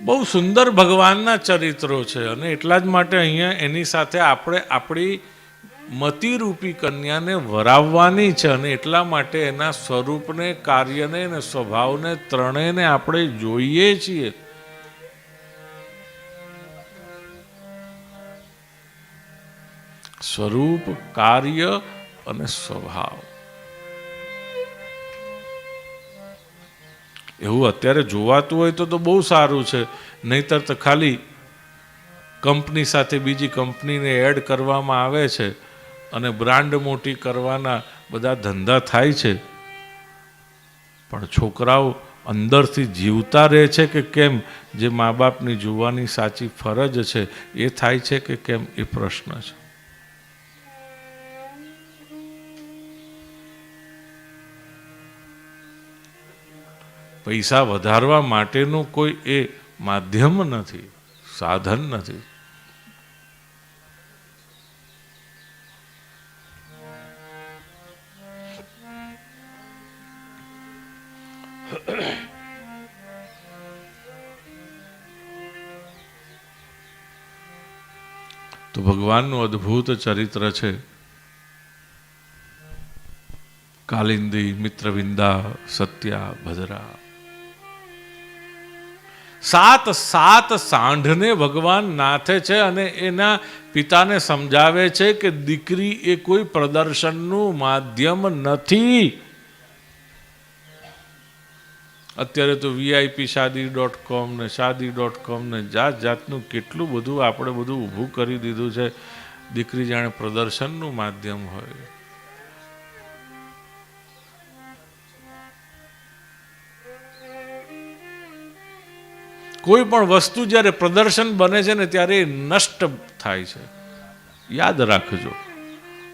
બહુ સુંદર ભગવાનના ચરિત્રો છે અને એટલા જ માટે અહીંયા એની સાથે આપણે આપણી મતિરૂપી કન્યાને વરાવવાની છે અને એટલા માટે એના સ્વરૂપને, કાર્યને અને સ્વભાવને ત્રણેયને આપણે જોઈએ છીએ. સ્વરૂપ, કાર્ય અને સ્વભાવ. એવું અત્યારે જોવાતું હોય તો બહુ સારું છે. નહીતર તો ખાલી કંપની સાથે બીજી કંપનીને એડ કરવામાં આવે છે અને બ્રાન્ડ મોટી કરવાના બધા ધંધા થાય છે. પણ છોકરાઓ અંદરથી જીવતા રહે છે કે કેમ, જે મા બાપની જોવાની સાચી ફરજ છે એ થાય છે કે કેમ, એ પ્રશ્ન છે. પૈસા વધારવા માટેનું કોઈ એ માધ્યમ નથી, સાધન નથી. તો ભગવાનનું અદ્ભુત ચરિત્ર છે. કાલિંદી, મિત્રવિંદા, સત્યા, ભદ્રા, સાત સાંઢને ભગવાન નાથે છે અને એના પિતાને સમજાવે છે કે દીકરી એ કોઈ પ્રદર્શનનું માધ્યમ નથી. અત્યારે તો VIP-શાદી.com ને શાદી.com ને જાત જાતનું કેટલું બધું આપણે બધું ઊભું કરી દીધું છે. દીકરી જાણે પ્રદર્શનનું માધ્યમ હોય. કોઈ પણ વસ્તુ જ્યારે પ્રદર્શન બને છે ને ત્યારે એ નષ્ટ થાય છે. યાદ રાખજો.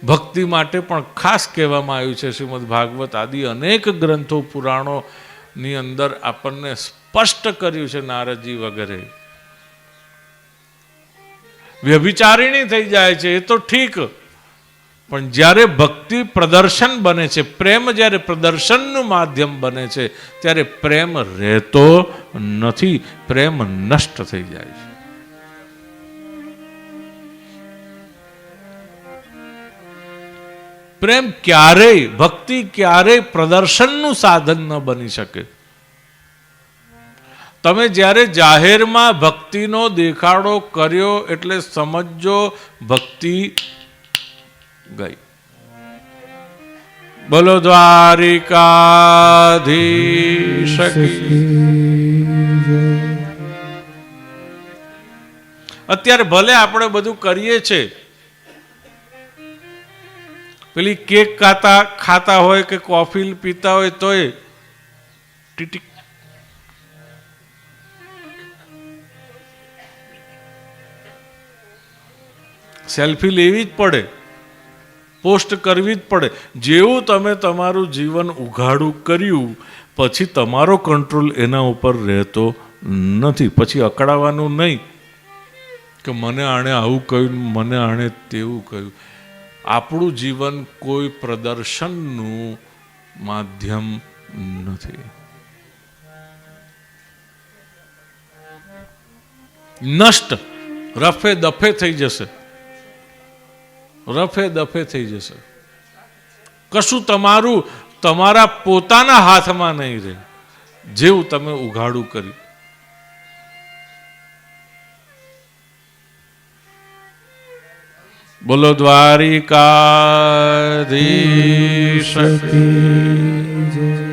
ભક્તિ માટે પણ ખાસ કહેવામાં આવ્યું છે. શ્રીમદ ભાગવત આદિ અનેક ગ્રંથો, પુરાણો ની અંદર આપણને સ્પષ્ટ કર્યું છે. નારદજી વગેરે વ્યભિચારિણી થઈ જાય છે એ તો ઠીક, પણ જ્યારે ભક્તિ પ્રદર્શન બને છે, પ્રેમ જ્યારે પ્રદર્શનનું માધ્યમ બને છે ત્યારે પ્રેમ રહેતો નથી, પ્રેમ નષ્ટ થઈ જાય છે. પ્રેમ ક્યારેય, ભક્તિ ક્યારેય પ્રદર્શનનું સાધન ન બની શકે. તમે જ્યારે જાહેરમાં ભક્તિનો દેખાડો કર્યો એટલે સમજો ભક્તિ ગઈ. બોલો દ્વારિકાધીશ કી. અત્યારે ભલે આપણે બધું કરીએ છીએ, પેલી કેક ખાતા હોય કે કોફી પીતા હોય તોય ટીટીક સેલ્ફી લેવી જ પડે, પોસ્ટ કરવી જ પડે. જેવું તમે તમારું જીવન ઉઘાડું કર્યું પછી તમારો કંટ્રોલ એના ઉપર રહેતો નથી. પછી અકળાવાનું નહીં કે મને આણે આવું કહ્યું, મને આણે તેવું કહ્યું. આપણું જીવન કોઈ પ્રદર્શનનું માધ્યમ નથી. નષ્ટ, રફે દફે થઈ જશે, રફે દફે થઈ જશે. કશું તમારા પોતાના હાથમાં નહીં રહે જેવું તમે ઉઘાડું કર્યું. બોલો દ્વારિકાધીશ કી જય.